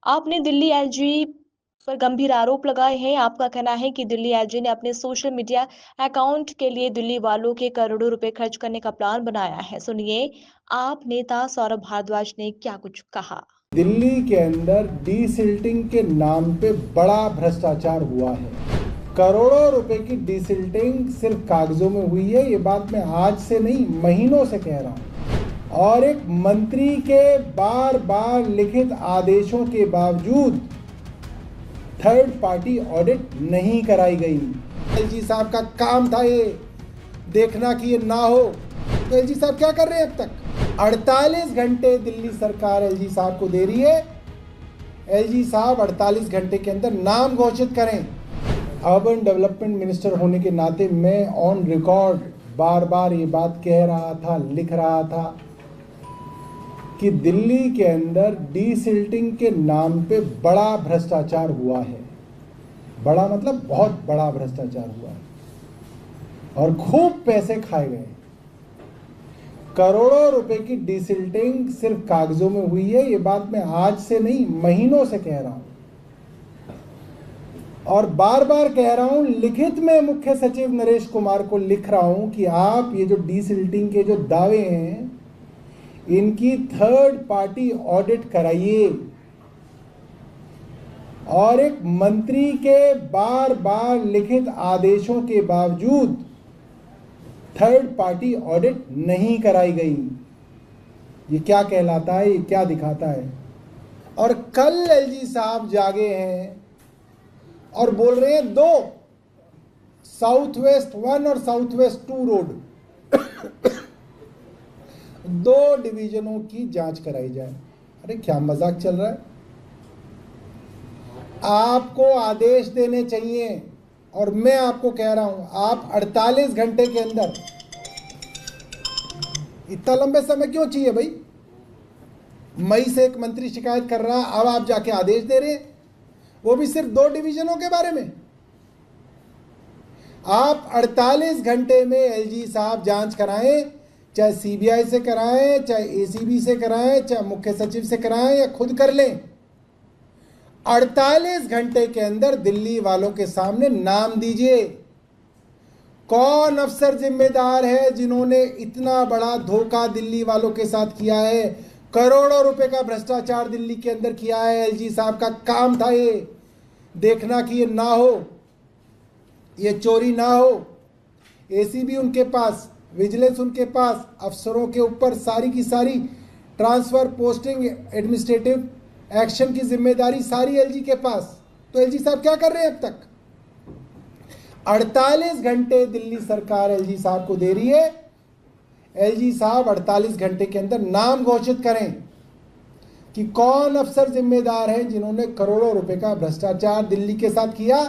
आपने दिल्ली एलजी पर गंभीर आरोप लगाए हैं। आपका कहना है कि दिल्ली एलजी ने अपने सोशल मीडिया अकाउंट के लिए दिल्ली वालों के करोड़ों रुपए खर्च करने का प्लान बनाया है। सुनिए, आप नेता सौरभ भारद्वाज ने क्या कुछ कहा। दिल्ली के अंदर डीसिल्टिंग के नाम पे बड़ा भ्रष्टाचार हुआ है। करोड़ों रुपए की डीसिल्टिंग सिर्फ कागजों में हुई है। ये बात मैं आज से नहीं, महीनों से कह रहा हूँ। और एक मंत्री के बार बार लिखित आदेशों के बावजूद थर्ड पार्टी ऑडिट नहीं कराई गई। एलजी साहब का काम था ये देखना कि ये ना हो, तो एलजी साहब क्या कर रहे हैं अब तक? 48 घंटे दिल्ली सरकार एलजी साहब को दे रही है। एलजी साहब 48 घंटे के अंदर नाम घोषित करें। अर्बन डेवलपमेंट मिनिस्टर होने के नाते मैं ऑन रिकॉर्ड बार बार ये बात कह रहा था, लिख रहा था कि दिल्ली के अंदर डीसिल्टिंग के नाम पे बड़ा भ्रष्टाचार हुआ है। बड़ा मतलब बहुत बड़ा भ्रष्टाचार हुआ है और खूब पैसे खाए गए। करोड़ों रुपए की डीसिल्टिंग सिर्फ कागजों में हुई है। ये बात मैं आज से नहीं, महीनों से कह रहा हूं और बार बार कह रहा हूं। लिखित में मुख्य सचिव नरेश कुमार को लिख रहा हूं कि आप ये जो डीसिल्टिंग के जो दावे हैं इनकी थर्ड पार्टी ऑडिट कराइए। और एक मंत्री के बार बार लिखित आदेशों के बावजूद थर्ड पार्टी ऑडिट नहीं कराई गई। ये क्या कहलाता है? ये क्या दिखाता है? और कल एलजी साहब जागे हैं और बोल रहे हैं दो साउथ वेस्ट 1 और साउथ वेस्ट 2 रोड दो डिवीजनों की जांच कराई जाए। अरे क्या मजाक चल रहा है? आपको आदेश देने चाहिए और मैं आपको कह रहा हूं आप 48 घंटे के अंदर, इतना लंबे समय क्यों चाहिए भाई? मई से एक मंत्री शिकायत कर रहा, अब आप जाके आदेश दे रहे हैं, वो भी सिर्फ 2 डिवीजनों के बारे में। आप 48 घंटे में एलजी साहब जांच कराएं, चाहे सीबीआई से कराएं, चाहे एसीबी से कराएं, चाहे मुख्य सचिव से कराएं या खुद कर लें। 48 घंटे के अंदर दिल्ली वालों के सामने नाम दीजिए। कौन अफसर जिम्मेदार है जिन्होंने इतना बड़ा धोखा दिल्ली वालों के साथ किया है? करोड़ों रुपए का भ्रष्टाचार दिल्ली के अंदर किया है। एलजी साहब का काम था ये देखना कि ये ना हो, ये चोरी ना हो। एसीबी उनके पास, विजिलेंस उनके पास, अफसरों के ऊपर सारी की सारी ट्रांसफर, पोस्टिंग, एडमिनिस्ट्रेटिव एक्शन की जिम्मेदारी सारी एलजी के पास। तो एलजी साहब क्या कर रहे हैं अब तक? 48 घंटे दिल्ली सरकार एलजी साहब को दे रही है। एलजी साहब 48 घंटे के अंदर नाम घोषित करें कि कौन अफसर जिम्मेदार है जिन्होंने करोड़ों रुपए का भ्रष्टाचार दिल्ली के साथ किया।